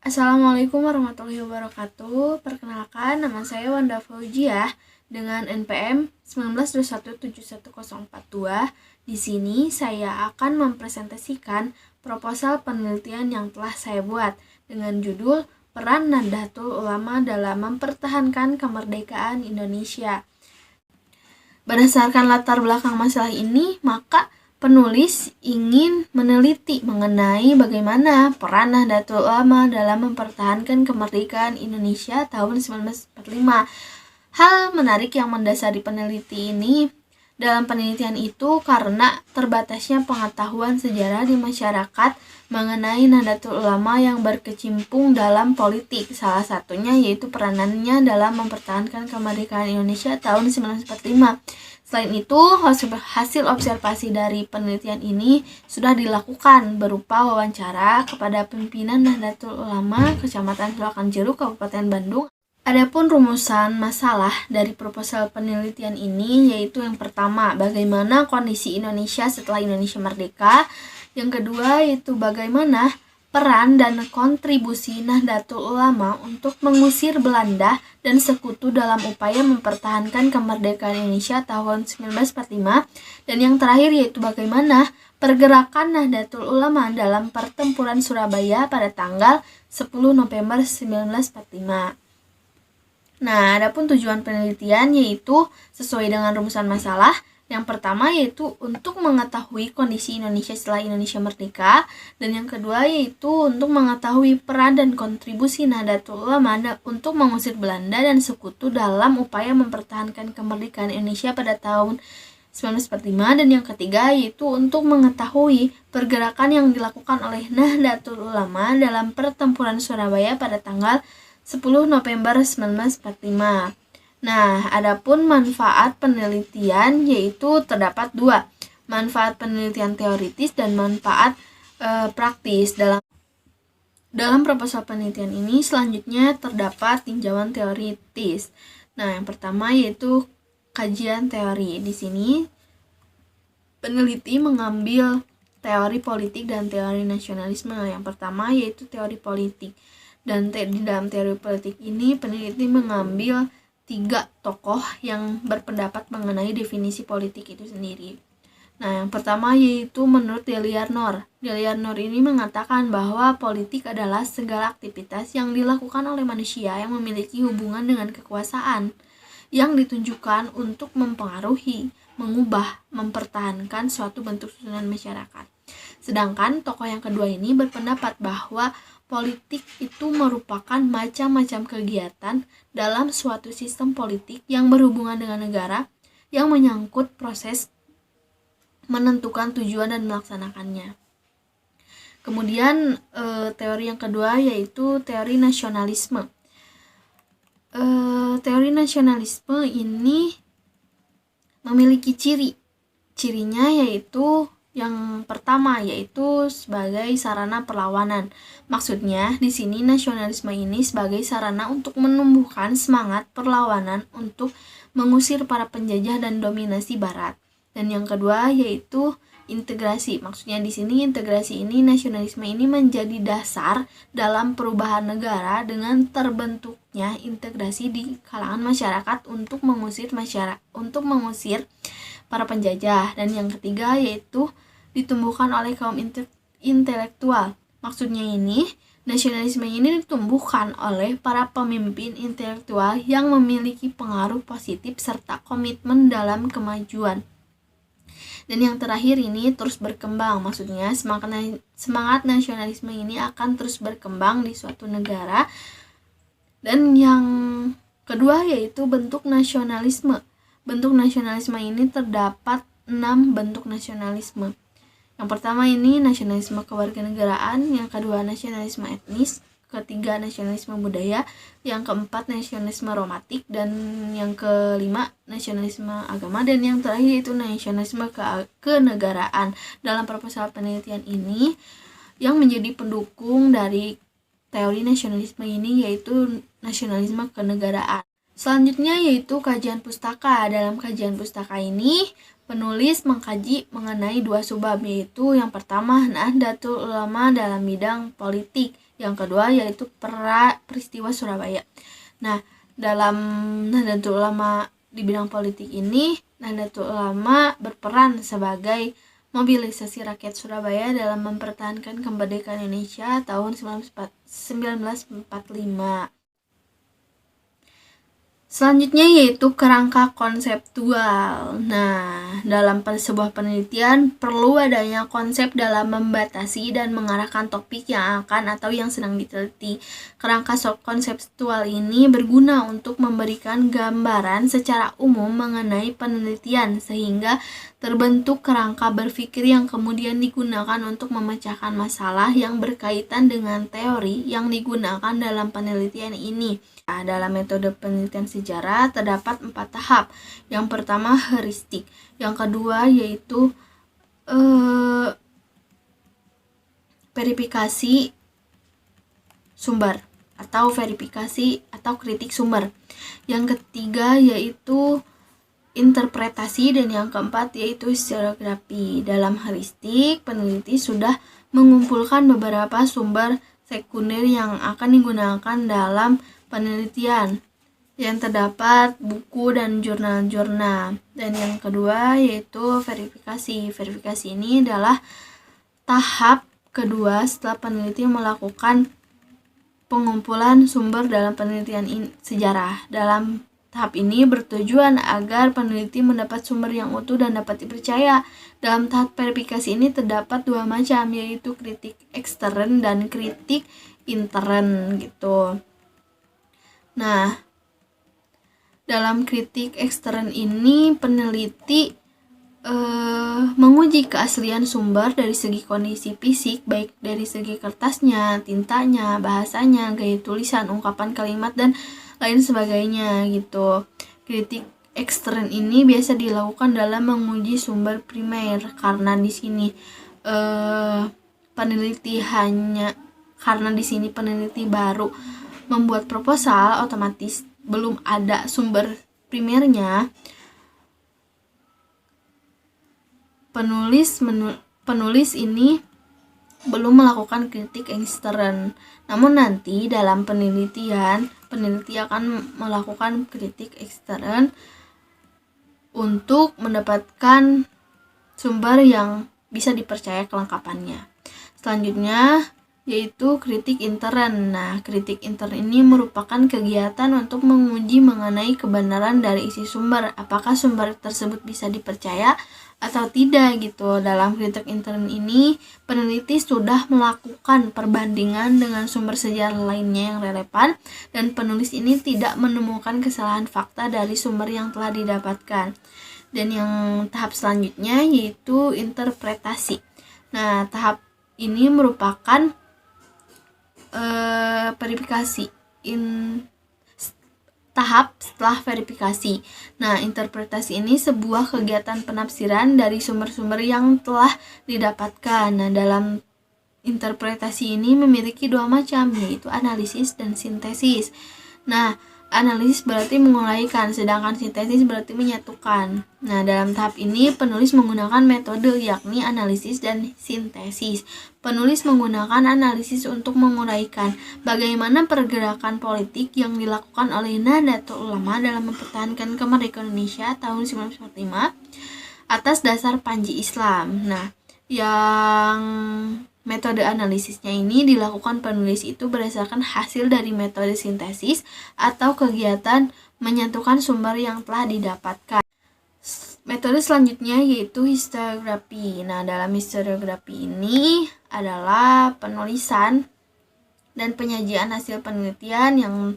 Assalamualaikum warahmatullahi wabarakatuh. Perkenalkan, nama saya Wanda Faujiah dengan NPM 1921710442. Di sini saya akan mempresentasikan proposal penelitian yang telah saya buat dengan judul Peran Nahdlatul Ulama dalam Mempertahankan Kemerdekaan Indonesia. Berdasarkan latar belakang masalah ini, maka penulis ingin meneliti mengenai bagaimana peran Nahdlatul Ulama dalam mempertahankan kemerdekaan Indonesia tahun 1945. Hal menarik yang mendasari peneliti ini dalam penelitian itu karena terbatasnya pengetahuan sejarah di masyarakat mengenai Nahdlatul Ulama yang berkecimpung dalam politik. Salah satunya yaitu peranannya dalam mempertahankan kemerdekaan Indonesia tahun 1945. Selain itu, hasil observasi dari penelitian ini sudah dilakukan berupa wawancara kepada pimpinan Nahdlatul Ulama Kecamatan Sulakan Jeruk, Kabupaten Bandung. Adapun rumusan masalah dari proposal penelitian ini yaitu yang pertama, bagaimana kondisi Indonesia setelah Indonesia merdeka. Yang kedua yaitu bagaimana peran dan kontribusi Nahdlatul Ulama untuk mengusir Belanda dan sekutu dalam upaya mempertahankan kemerdekaan Indonesia tahun 1945. Dan yang terakhir yaitu bagaimana pergerakan Nahdlatul Ulama dalam pertempuran Surabaya pada tanggal 10 November 1945. Nah, adapun tujuan penelitian yaitu sesuai dengan rumusan masalah. Yang pertama yaitu untuk mengetahui kondisi Indonesia setelah Indonesia merdeka, dan yang kedua yaitu untuk mengetahui peran dan kontribusi Nahdlatul Ulama untuk mengusir Belanda dan sekutu dalam upaya mempertahankan kemerdekaan Indonesia pada tahun 1945, dan yang ketiga yaitu untuk mengetahui pergerakan yang dilakukan oleh Nahdlatul Ulama dalam pertempuran Surabaya pada tanggal 10 November 1945. Nah, adapun manfaat penelitian yaitu terdapat dua, manfaat penelitian teoritis dan manfaat praktis. Dalam proposal penelitian ini selanjutnya terdapat tinjauan teoritis. Nah, yang pertama yaitu kajian teori. Di sini peneliti mengambil teori politik dan teori nasionalisme. Yang pertama yaitu teori politik. Dan di dalam teori politik ini peneliti mengambil 3 tokoh yang berpendapat mengenai definisi politik itu sendiri. Nah, yang pertama yaitu menurut Deliarnor. Deliarnor ini mengatakan bahwa politik adalah segala aktivitas yang dilakukan oleh manusia yang memiliki hubungan dengan kekuasaan yang ditunjukkan untuk mempengaruhi, mengubah, mempertahankan suatu bentuk susunan masyarakat. Sedangkan tokoh yang kedua ini berpendapat bahwa politik itu merupakan macam-macam kegiatan dalam suatu sistem politik yang berhubungan dengan negara yang menyangkut proses menentukan tujuan dan melaksanakannya. Kemudian teori yang kedua yaitu teori nasionalisme. Teori nasionalisme ini memiliki cirinya yaitu yang pertama yaitu sebagai sarana perlawanan. Maksudnya di sini nasionalisme ini sebagai sarana untuk menumbuhkan semangat perlawanan untuk mengusir para penjajah dan dominasi barat. Dan yang kedua yaitu integrasi. Maksudnya di sini integrasi ini, nasionalisme ini menjadi dasar dalam perubahan negara dengan terbentuknya integrasi di kalangan masyarakat untuk mengusir para penjajah. Dan yang ketiga yaitu ditumbuhkan oleh kaum intelektual. Maksudnya ini, nasionalisme ini ditumbuhkan oleh para pemimpin intelektual yang memiliki pengaruh positif serta komitmen dalam kemajuan. Dan yang terakhir ini terus berkembang. Maksudnya semangat nasionalisme ini akan terus berkembang di suatu negara. Dan yang kedua yaitu bentuk nasionalisme. Bentuk nasionalisme ini terdapat 6 bentuk nasionalisme. Yang pertama ini nasionalisme kewarganegaraan, yang kedua nasionalisme etnis, ketiga nasionalisme budaya, yang keempat nasionalisme romantik, dan yang kelima nasionalisme agama, dan yang terakhir itu nasionalisme kenegaraan. Dalam proposal penelitian ini yang menjadi pendukung dari teori nasionalisme ini yaitu nasionalisme kenegaraan. Selanjutnya yaitu kajian pustaka. Dalam kajian pustaka ini, penulis mengkaji mengenai 2 subbab, yaitu yang pertama Nahdlatul Ulama dalam bidang politik, Yang kedua yaitu peristiwa Surabaya. Nah, dalam Nahdlatul Ulama di bidang politik ini, Nahdlatul Ulama berperan sebagai mobilisasi rakyat Surabaya dalam mempertahankan kemerdekaan Indonesia tahun 1945. Selanjutnya yaitu kerangka konseptual. Nah, dalam sebuah penelitian perlu adanya konsep dalam membatasi dan mengarahkan topik yang akan atau yang sedang diteliti. Kerangka konseptual ini berguna untuk memberikan gambaran secara umum mengenai penelitian sehingga terbentuk kerangka berpikir yang kemudian digunakan untuk memecahkan masalah yang berkaitan dengan teori yang digunakan dalam penelitian ini. Nah, dalam metode penelitian sejarah terdapat 4 tahap. Yang pertama heuristik, yang kedua yaitu verifikasi sumber atau verifikasi atau kritik sumber. Yang ketiga yaitu interpretasi dan yang keempat yaitu historiografi. Dalam heuristik, peneliti sudah mengumpulkan beberapa sumber sekunder yang akan digunakan dalam penelitian yang terdapat buku dan jurnal-jurnal. Dan yang kedua yaitu verifikasi. Verifikasi ini adalah tahap kedua setelah peneliti melakukan pengumpulan sumber dalam penelitian sejarah. Dalam tahap ini bertujuan agar peneliti mendapat sumber yang utuh dan dapat dipercaya. Dalam tahap verifikasi ini terdapat 2 macam, yaitu kritik ekstern dan kritik intern gitu. Nah, dalam kritik ekstern ini peneliti menguji keaslian sumber dari segi kondisi fisik, baik dari segi kertasnya, tintanya, bahasanya, gaya tulisan, ungkapan kalimat, dan lain sebagainya gitu. Kritik ekstern ini biasa dilakukan dalam menguji sumber primer karena di sini peneliti baru membuat proposal, otomatis belum ada sumber primernya. Penulis ini belum melakukan kritik ekstern. Namun nanti dalam peneliti akan melakukan kritik ekstern untuk mendapatkan sumber yang bisa dipercaya kelengkapannya. Selanjutnya yaitu kritik intern. Nah, kritik intern ini merupakan kegiatan untuk menguji mengenai kebenaran dari isi sumber, apakah sumber tersebut bisa dipercaya atau tidak gitu. Dalam kritik intern ini, peneliti sudah melakukan perbandingan dengan sumber sejarah lainnya yang relevan dan penulis ini tidak menemukan kesalahan fakta dari sumber yang telah didapatkan. Dan yang tahap selanjutnya yaitu interpretasi. Nah, tahap ini merupakan verifikasi tahap setelah verifikasi. Nah, interpretasi ini sebuah kegiatan penafsiran dari sumber-sumber yang telah didapatkan. Nah, dalam interpretasi ini memiliki 2 macam, yaitu analisis dan sintesis. Nah, analisis berarti menguraikan, sedangkan sintesis berarti menyatukan. Nah, dalam tahap ini penulis menggunakan metode yakni analisis dan sintesis. Penulis menggunakan analisis untuk menguraikan bagaimana pergerakan politik yang dilakukan oleh Nahdlatul Ulama dalam mempertahankan kemerdekaan Indonesia tahun 1945 atas dasar panji Islam. Nah, yang metode analisisnya ini dilakukan penulis itu berdasarkan hasil dari metode sintesis atau kegiatan menyatukan sumber yang telah didapatkan. Metode selanjutnya yaitu historiografi. Nah, dalam historiografi ini adalah penulisan dan penyajian hasil penelitian yang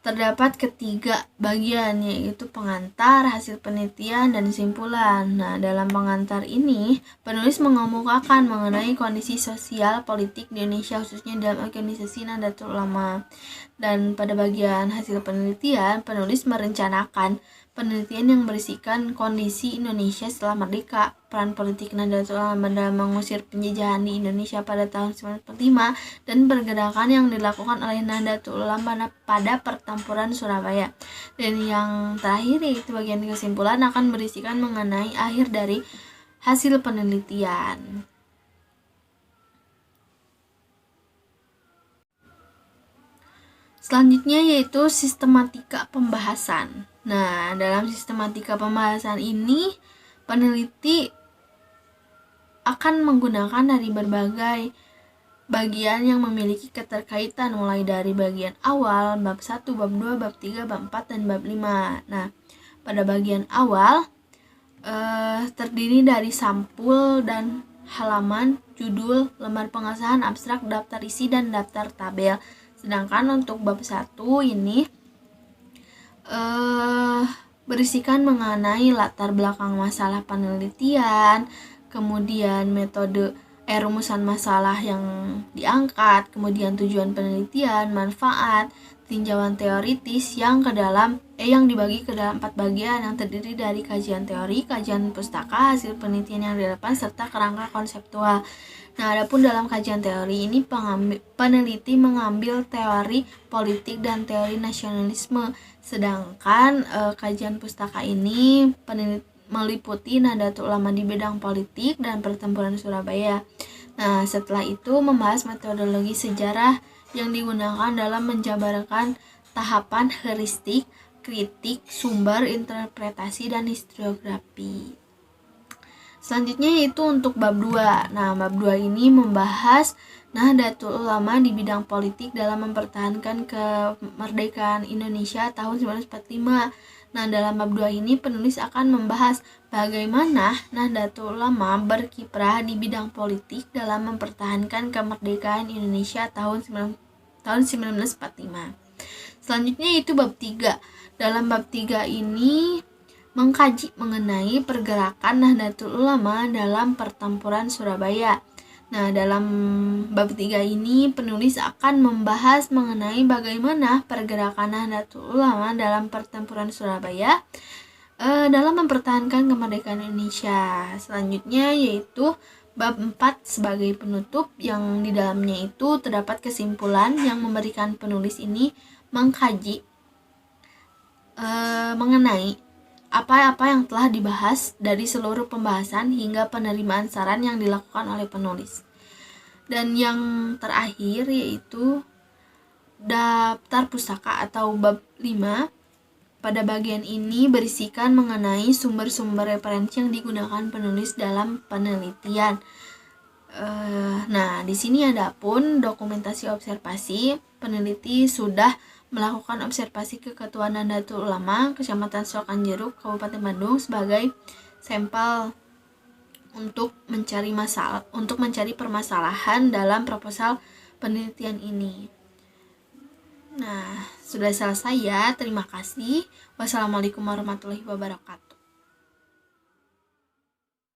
terdapat 3 bagian, yaitu pengantar, hasil penelitian, dan simpulan. Nah, dalam pengantar ini, penulis mengemukakan mengenai kondisi sosial politik di Indonesia, khususnya dalam organisasi Nahdlatul Ulama. Dan pada bagian hasil penelitian, penulis merencanakan penelitian yang berisikan kondisi Indonesia setelah merdeka, peran politik Nahdlatul Ulama dalam mengusir penjajahan di Indonesia pada tahun 1945, dan pergerakan yang dilakukan oleh Nahdlatul Ulama pada pertempuran Surabaya. Dan yang terakhir yaitu bagian kesimpulan akan berisikan mengenai akhir dari hasil penelitian. Selanjutnya yaitu sistematika pembahasan. Nah, dalam sistematika pembahasan ini peneliti akan menggunakan dari berbagai bagian yang memiliki keterkaitan, mulai dari bagian awal, bab 1, bab 2, bab 3, bab 4, dan bab 5. Nah, pada bagian awal terdiri dari sampul dan halaman, judul, lembar pengesahan, abstrak, daftar isi, dan daftar tabel. Sedangkan untuk bab 1 ini berisikan mengenai latar belakang masalah penelitian, kemudian metode rumusan masalah yang diangkat, kemudian tujuan penelitian, manfaat, tinjauan teoritis yang dibagi ke dalam 4 bagian yang terdiri dari kajian teori, kajian pustaka, hasil penelitian yang relevan, serta kerangka konseptual. Nah, adapun dalam kajian teori ini peneliti mengambil teori politik dan teori nasionalisme, sedangkan kajian pustaka ini meliputi Nahdlatul Ulama di bidang politik dan pertempuran Surabaya. Nah, setelah itu membahas metodologi sejarah yang digunakan dalam menjabarkan tahapan heuristik, kritik, sumber, interpretasi, dan historiografi. Selanjutnya yaitu untuk bab 2. Nah, bab 2 ini membahas Nahdlatul Ulama di bidang politik dalam mempertahankan kemerdekaan Indonesia tahun 1945. Nah, dalam bab 2 ini penulis akan membahas bagaimana Nahdlatul Ulama berkiprah di bidang politik dalam mempertahankan kemerdekaan Indonesia tahun 1945. Selanjutnya yaitu bab 3. Dalam bab 3 ini mengkaji mengenai pergerakan Nahdlatul Ulama dalam pertempuran Surabaya. Nah, dalam bab 3 ini penulis akan membahas mengenai bagaimana pergerakan Nahdlatul Ulama dalam pertempuran Surabaya dalam mempertahankan kemerdekaan Indonesia. Selanjutnya yaitu bab 4 sebagai penutup, yang di dalamnya itu terdapat kesimpulan yang memberikan penulis ini mengkaji mengenai apa-apa yang telah dibahas dari seluruh pembahasan hingga penerimaan saran yang dilakukan oleh penulis. Dan yang terakhir yaitu daftar pustaka atau bab 5. Pada bagian ini berisikan mengenai sumber-sumber referensi yang digunakan penulis dalam penelitian. Nah, di sini ada pun dokumentasi observasi. Peneliti sudah melakukan observasi ke Ketua Nahdlatul Ulama, Kecamatan Sokan Jeruk, Kabupaten Bandung sebagai sampel untuk mencari permasalahan dalam proposal penelitian ini. Nah, sudah selesai ya. Terima kasih. Wassalamualaikum warahmatullahi wabarakatuh.